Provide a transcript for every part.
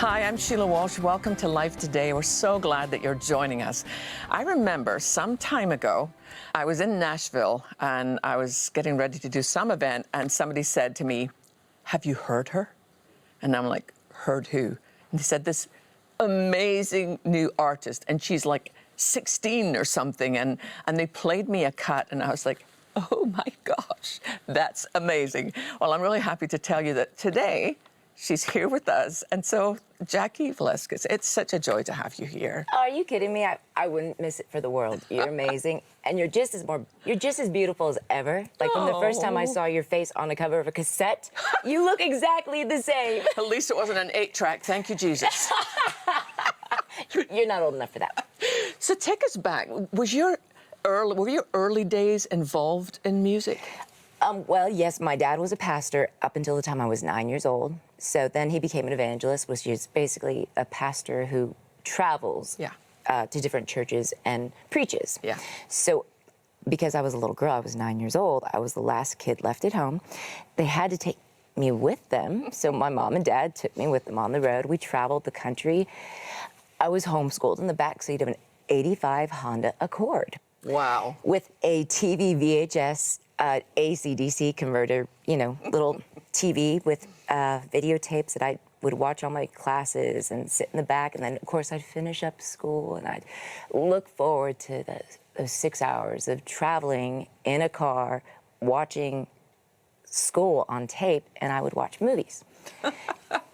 Hi, I'm Sheila Walsh. Welcome to Life Today. We're so glad that you're joining us. I remember some time ago, I was in Nashville and I was getting ready to do some event, and somebody said to me, "Have you heard her?" And I'm like, "Heard who?" And they said, "This amazing new artist, and she's like 16 or something." And they played me a cut, and I was like, "Oh my gosh, that's amazing." Well, I'm really happy to tell you that today she's here with us. And so, JACI VELASQUEZ, it's such a joy to have you here. Are you kidding me? I wouldn't miss it for the world. You're amazing. And you're just as beautiful as ever. Like from the first time I saw your face on the cover of a cassette, you look exactly the same. At least it wasn't an 8-track. Thank you, Jesus. You're not old enough for that. So take us back. Were your early days involved in music? Well, yes, my dad was a pastor up until the time I was 9 years old. So then he became an evangelist, which is basically a pastor who travels to different churches and preaches. Yeah. So because I was a little girl, I was 9 years old, I was the last kid left at home. They had to take me with them. So my mom and dad took me with them on the road. We traveled the country. I was homeschooled in the backseat of an '85 Honda Accord. Wow. With a TV VHS AC/DC converter, you know, little TV with videotapes that I would watch all my classes and sit in the back. And then, of course, I'd finish up school and I'd look forward to those 6 hours of traveling in a car, watching school on tape, and I would watch movies.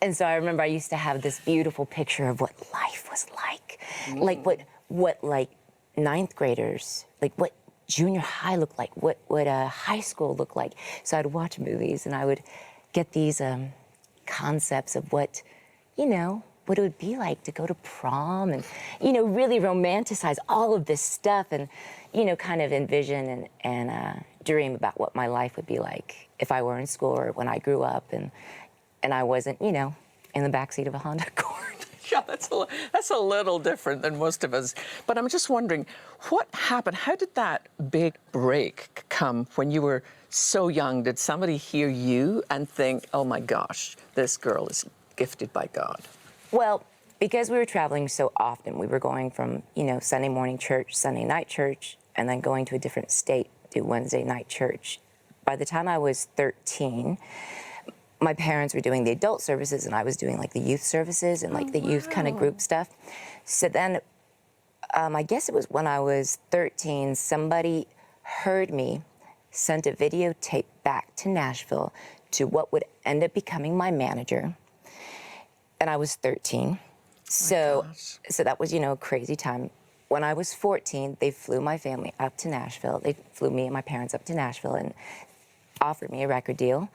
And so I remember I used to have this beautiful picture of what life was like. Like what ninth graders, like what junior high looked like, what high school looked like. So I'd watch movies and I would get these concepts of what it would be like to go to prom and, really romanticize all of this stuff and, kind of envision and dream about what my life would be like if I were in school or when I grew up and I wasn't, in the backseat of a Honda Accord. Yeah, that's a little different than most of us. But I'm just wondering, what happened? How did that big break come when you were so young? Did somebody hear you and think, "Oh my gosh, this girl is gifted by God"? Well, because we were traveling so often, we were going from, Sunday morning church, Sunday night church, and then going to a different state, do Wednesday night church. By the time I was 13, my parents were doing the adult services and I was doing like the youth services and like the youth kind of group stuff. So then I guess it was when I was 13, somebody heard me, sent a videotape back to Nashville to what would end up becoming my manager. And I was 13. So that was, a crazy time. When I was 14, they flew my family up to Nashville. They flew me and my parents up to Nashville and offered me a record deal.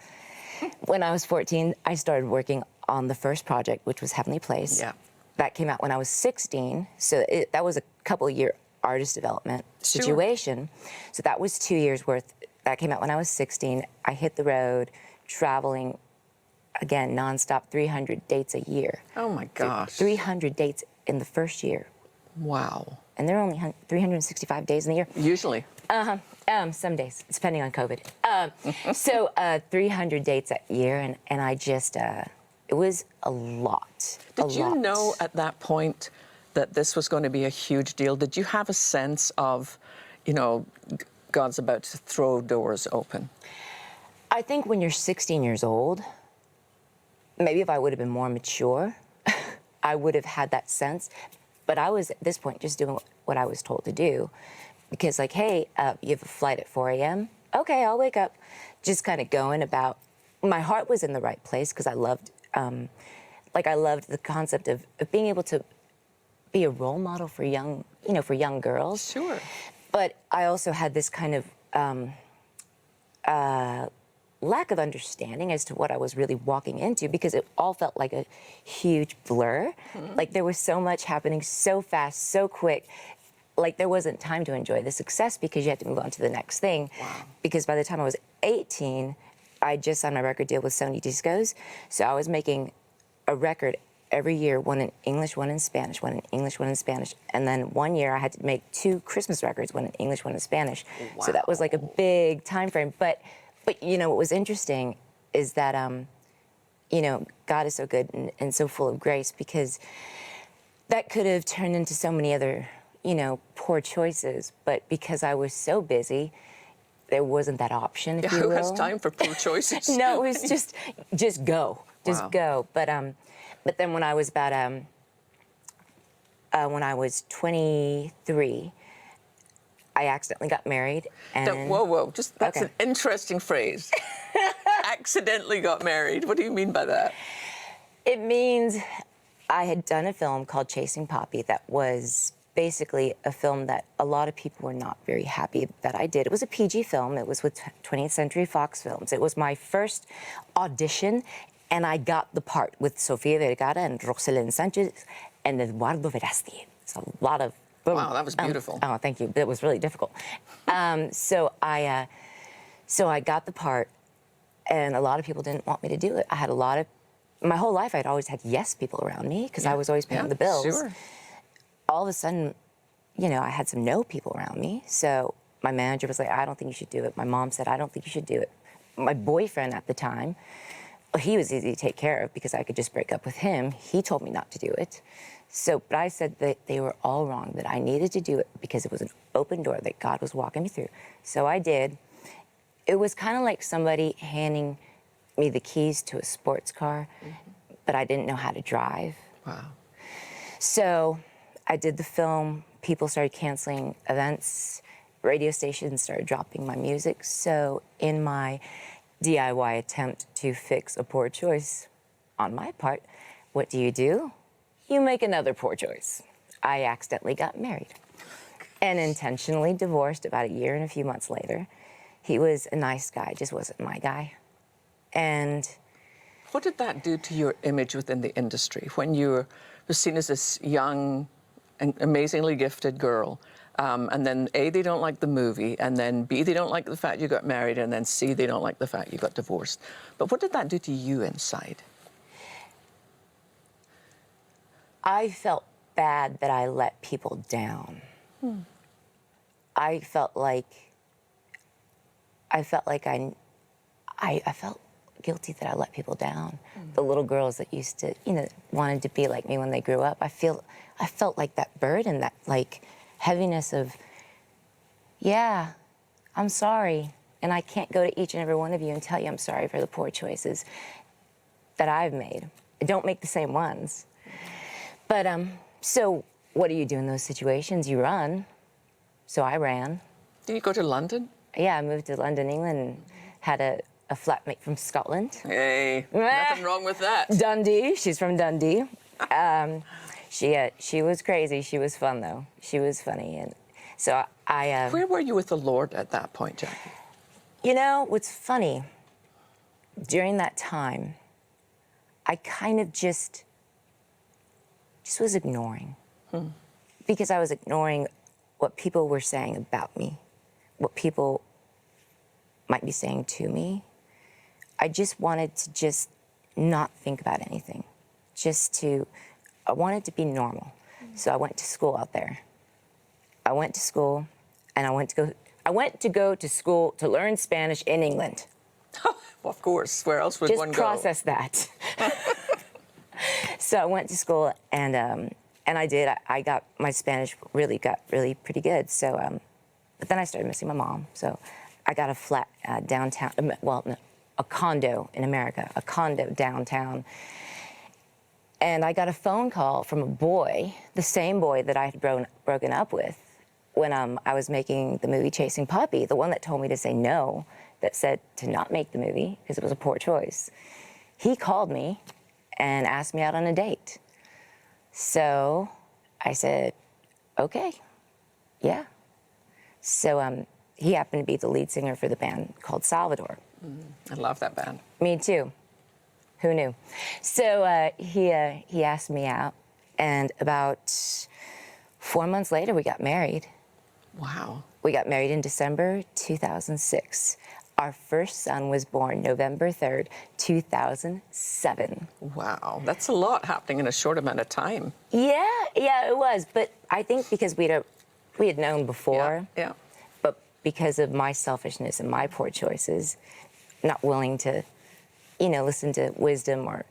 When I was 14, I started working on the first project, which was Heavenly Place. Yeah. That came out when I was 16, so that was a couple-year artist development situation. So that was 2 years worth. That came out when I was 16. I hit the road, traveling, again, nonstop, 300 dates a year. Oh, my gosh. 300 dates in the first year. Wow. And there are only 365 days in the year. Usually. Some days, depending on COVID. So 300 dates a year, and I just, it was a lot. Did you know at that point that this was going to be a huge deal? Did you have a sense of, God's about to throw doors open? I think when you're 16 years old, maybe if I would have been more mature, I would have had that sense. But I was, at this point, just doing what I was told to do. Because like, hey, you have a flight at 4 a.m. Okay, I'll wake up. Just kind of going about. My heart was in the right place because I loved, I loved the concept of being able to be a role model for young, for young girls. Sure. But I also had this kind of lack of understanding as to what I was really walking into because it all felt like a huge blur. Like there was so much happening so fast, so quick. Like there wasn't time to enjoy the success because you had to move on to the next thing. Wow. Because by the time I was 18, I just signed my record deal with Sony Discos. So I was making a record every year, one in English, one in Spanish, one in English, one in Spanish. And then one year I had to make 2 Christmas records, one in English, one in Spanish. Wow. So that was like a big time frame. But what was interesting is that you know, God is so good and so full of grace, because that could have turned into so many other, you know, poor choices. But because I was so busy, there wasn't that option, if you will. Who has time for poor choices? No, it was just go. Just Wow. go. But then when I was about, when I was 23, I accidentally got married. And Whoa. That's Okay. an interesting phrase. Accidentally got married. What do you mean by that? it means I had done a film called Chasing Poppy that was basically a film that a lot of people were not very happy that I did. It was a PG film. It was with 20th Century Fox Films. It was my first audition, and I got the part with Sofia Vergara and Rosalind Sanchez and Eduardo Verasti. It's a lot of... Wow, that was beautiful. Oh, thank you. It was really difficult. So I got the part, and a lot of people didn't want me to do it. I had a lot of... My whole life, I'd always had yes people around me because I was always paying the bills. Sure. All of a sudden, you know, I had some no people around me. So my manager was like, I don't think you should do it. My mom said, I don't think you should do it. My boyfriend at the time, he was easy to take care of because I could just break up with him. He told me not to do it. So, but I said that they were all wrong, that I needed to do it because it was an open door that God was walking me through. So I did. It was kind of like somebody handing me the keys to a sports car, but I didn't know how to drive. Wow. So I did the film, people started canceling events, radio stations started dropping my music. So in my DIY attempt to fix a poor choice on my part, what do? You make another poor choice. I accidentally got married and intentionally divorced about a year and a few months later. He was a nice guy, just wasn't my guy. And What did that do to your image within the industry when you were seen as this young and amazingly gifted girl? And then A, they don't like the movie, and then B, they don't like the fact you got married, and then C, they don't like the fact you got divorced. But what did that do to you inside? I felt bad that I let people down. I felt like I felt guilty that I let people down. The little girls that used to, you know, wanted to be like me when they grew up. I felt like that burden, that like heaviness of, yeah, I'm sorry. And I can't go to each and every one of you and tell you I'm sorry for the poor choices that I've made. I don't make the same ones. But, so what do you do in those situations? You run. So I ran. Did you go to London? Yeah, I moved to London, England, and had a flatmate from Scotland. Hey, nothing wrong with that. Dundee, she's from Dundee. She was crazy. She was fun, though. She was funny. And so I... Where were you with the Lord at that point, Jackie? You know, what's funny, during that time, I kind of just was ignoring. Because I was ignoring what people were saying about me, what people might be saying to me. I just wanted to just not think about anything. I wanted to be normal. So I went to school out there. I went to school, and I went to go to school to learn Spanish in England. Well, of course. Where else would one go? Just process that. So I went to school, and I did. I got my Spanish got really pretty good. So, but then I started missing my mom. So I got a flat downtown. Well, no, a condo in America, a condo downtown. And I got a phone call from a boy, the same boy that I had broken up with when I was making the movie Chasing Poppy, the one that told me to say no, that said to not make the movie because it was a poor choice. He called me and asked me out on a date. So I said, okay, yeah. So he happened to be the lead singer for the band called Salvador. I love that band. Me too. Who knew? So he asked me out, and about 4 months later, we got married. Wow. We got married in December 2006. Our first son was born November 3rd, 2007. Wow. That's a lot happening in a short amount of time. Yeah, it was. But I think because we had known before, Yeah. but because of my selfishness and my poor choices, not willing to listen to wisdom or,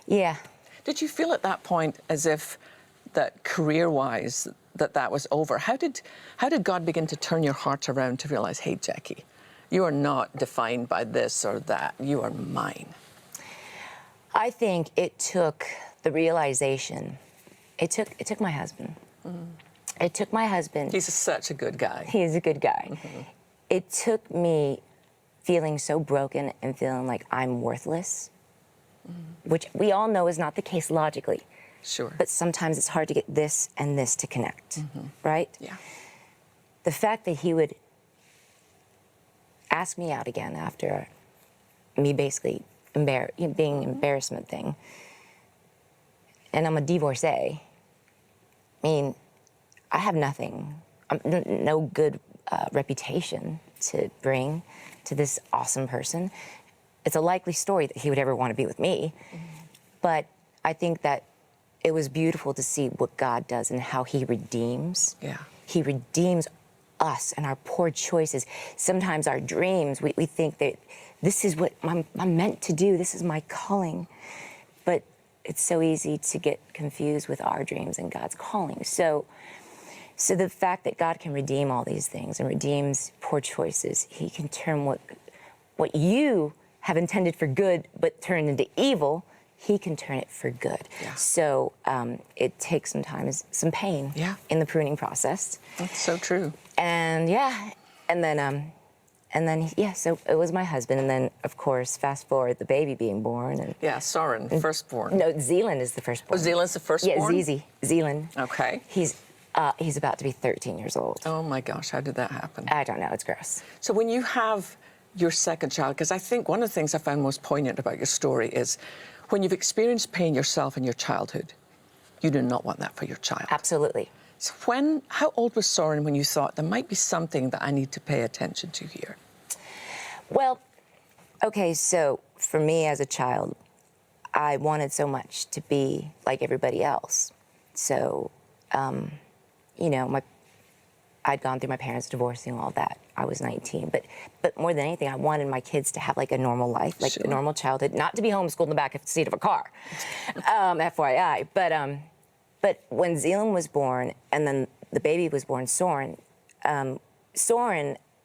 yeah. Did you feel at that point as if that career-wise that was over? How did God begin to turn your heart around to realize, hey, Jackie, you are not defined by this or that. You are mine. I think it took the realization. It took my husband. It took my husband. He's such a good guy. He is a good guy. It took me feeling so broken and feeling like I'm worthless, which we all know is not the case logically. Sure. But sometimes it's hard to get this and this to connect, right? Yeah. The fact that he would ask me out again after me basically being embarrassment thing, and I'm a divorcee. I mean, I have nothing, no good reputation to bring to this awesome person. It's a likely story that he would ever want to be with me, but I think that it was beautiful to see what God does and how he redeems. Yeah. He redeems us and our poor choices. Sometimes our dreams, we think that this is what I'm meant to do, this is my calling. But it's so easy to get confused with our dreams and God's calling. So the fact that God can redeem all these things and redeems poor choices, he can turn what you have intended for good but turned into evil, he can turn it for good. Yeah. So it takes sometimes some pain in the pruning process. That's so true. And so it was my husband, and then of course fast forward the baby being born, and Yeah, Soren, firstborn. no, Zealand is the firstborn. Oh, Zealand's the firstborn? Yeah, Zealand. Okay. He's about to be 13 years old. Oh my gosh, how did that happen? I don't know, it's gross. So when you have your second child, because I think one of the things I found most poignant about your story is when you've experienced pain yourself in your childhood, you do not want that for your child. Absolutely. So how old was Soren when you thought there might be something that I need to pay attention to here? Well, okay, so for me as a child, I wanted so much to be like everybody else. So, I'd gone through my parents divorcing, all that. I was 19, but more than anything, I wanted my kids to have like a normal life, like a normal childhood, not to be homeschooled in the back of the seat of a car, FYI. But when Zealand was born, and then the baby was born, Soren,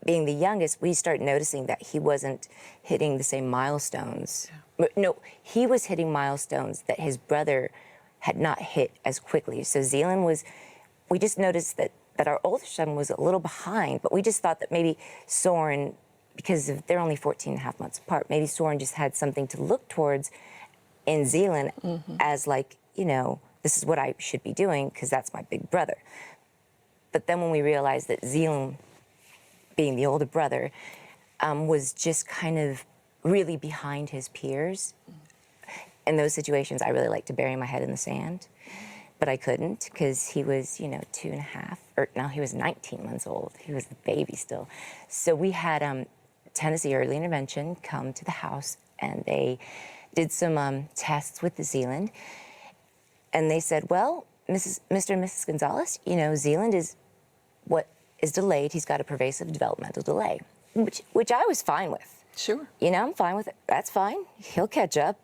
being the youngest, we started noticing that he wasn't hitting the same milestones. Yeah. No, he was hitting milestones that his brother had not hit as quickly. So we just noticed that our older son was a little behind, but we just thought that maybe Soren, because they're only 14 and a half months apart, maybe Soren just had something to look towards in Zealand as like, this is what I should be doing because that's my big brother. But then when we realized that Zealand, being the older brother, was just kind of really behind his peers. In those situations, I really like to bury my head in the sand, but I couldn't because he was, 2.5, or no, he was 19 months old. He was the baby still. So we had Tennessee Early Intervention come to the house, and they did some tests with the Zealand, and they said, well, Mr. and Mrs. Gonzalez, Zealand is what is delayed. He's got a pervasive developmental delay, which I was fine with. Sure. I'm fine with it. That's fine. He'll catch up.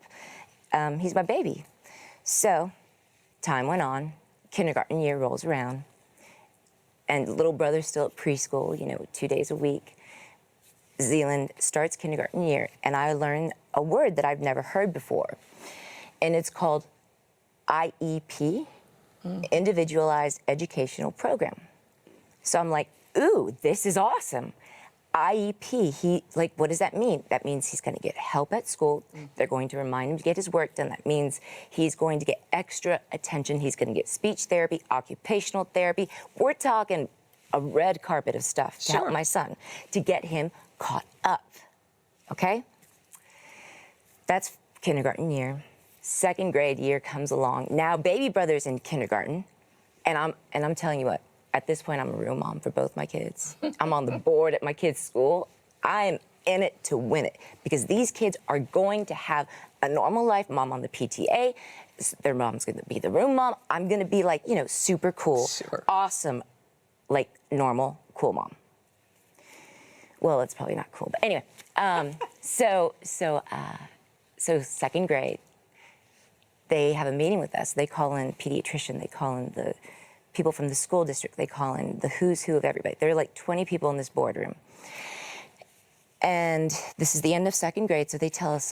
He's my baby. So time went on. Kindergarten year rolls around. And little brother's still at preschool, 2 days a week. Zealand starts kindergarten year, and I learned a word that I've never heard before. And it's called IEP, Individualized Educational Program. So I'm like, ooh, this is awesome. IEP, what does that mean? That means he's gonna get help at school. They're going to remind him to get his work done. That means he's going to get extra attention. He's gonna get speech therapy, occupational therapy. We're talking a red carpet of stuff to help my son, to get him caught up, okay? That's kindergarten year. Second grade year comes along. Now baby brother's in kindergarten, and I'm telling you what, at this point, I'm a real mom for both my kids. I'm on the board at my kids' school. I'm in it to win it because these kids are going to have a normal life. Mom on the PTA, their mom's going to be the room mom. I'm going to be like, super cool, awesome, normal, cool mom. Well, it's probably not cool, but anyway. So second grade, they have a meeting with us. They call in pediatrician, they call in the people from the school district, they call in the who's who of everybody. There are like 20 people in this boardroom. And this is the end of second grade, so they tell us,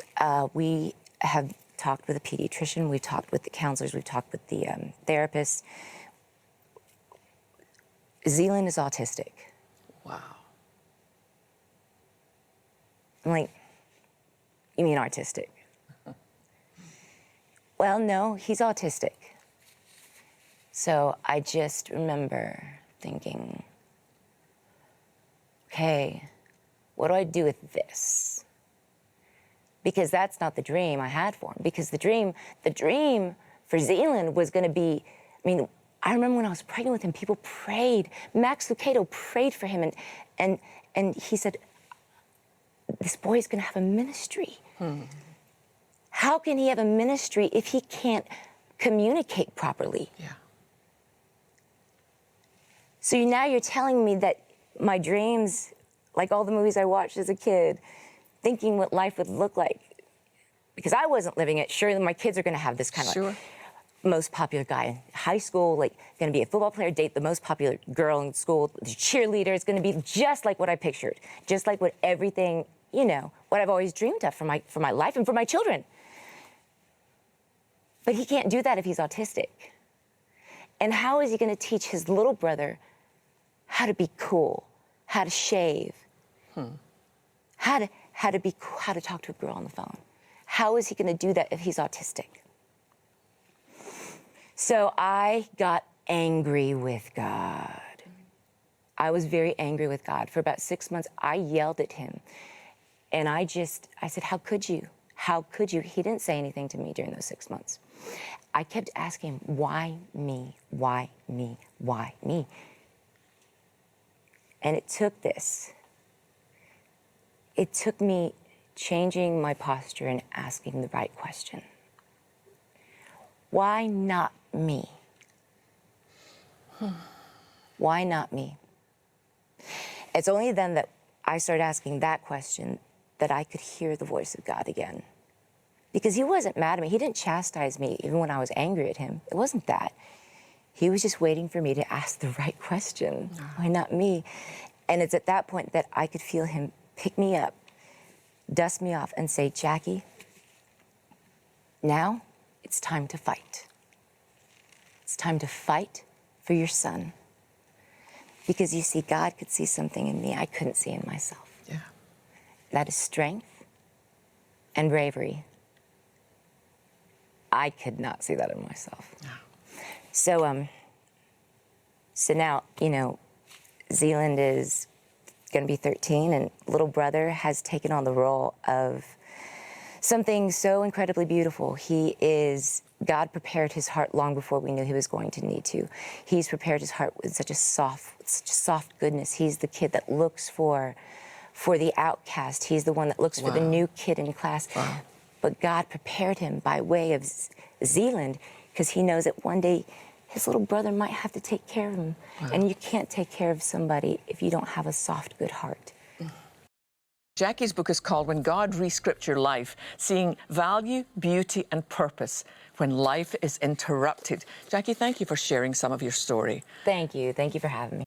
we have talked with a pediatrician, we've talked with the counselors, we've talked with the therapists. Zealand is autistic. Wow. I'm like, you mean artistic? Well, no, he's autistic. So I just remember thinking, okay, what do I do with this? Because that's not the dream I had for him. Because the dream for Zealand was gonna be, I mean, I remember when I was pregnant with him, people prayed. Max Lucado prayed for him, and he said, this boy's gonna have a ministry. How can he have a ministry if he can't communicate properly? Yeah. So now you're telling me that my dreams, like all the movies I watched as a kid, thinking what life would look like, because I wasn't living it, sure, my kids are gonna have this kind of like, most popular guy in high school, like gonna be a football player, date the most popular girl in school, the cheerleader. It's gonna be just like what I pictured, just like what everything, you know, what I've always dreamed of for my life and for my children. But he can't do that if he's autistic. And how is he gonna teach his little brother how to be cool, how to shave, how to talk to a girl on the phone? How is he gonna do that if he's autistic? So I got angry with God. I was very angry with God. For about 6 months, I yelled at him. And I said, how could you? How could you? He didn't say anything to me during those 6 months. I kept asking him, why me? Why me? Why me? And it took this. It took me changing my posture and asking the right question. Why not me? Why not me? It's only then that I started asking that question that I could hear the voice of God again. Because he wasn't mad at me. He didn't chastise me even when I was angry at him. It wasn't that. He was just waiting for me to ask the right question. Why not me? And it's at that point that I could feel him pick me up, dust me off, and say, Jackie, now it's time to fight. It's time to fight for your son. Because you see, God could see something in me I couldn't see in myself. Yeah. That is strength and bravery. I could not see that in myself. No. So now, you know, Zealand is gonna be 13, and little brother has taken on the role of something so incredibly beautiful. God prepared his heart long before we knew he was going to need to. He's prepared his heart with such a soft goodness. He's the kid that looks for the outcast. He's the one that looks for the new kid in class. Wow. But God prepared him by way of Zealand, because he knows that one day his little brother might have to take care of him. Wow. And you can't take care of somebody if you don't have a soft, good heart. Jackie's book is called When God Reescribed Your Life, Seeing Value, Beauty, and Purpose When Life is Interrupted. Jackie, thank you for sharing some of your story. Thank you. Thank you for having me.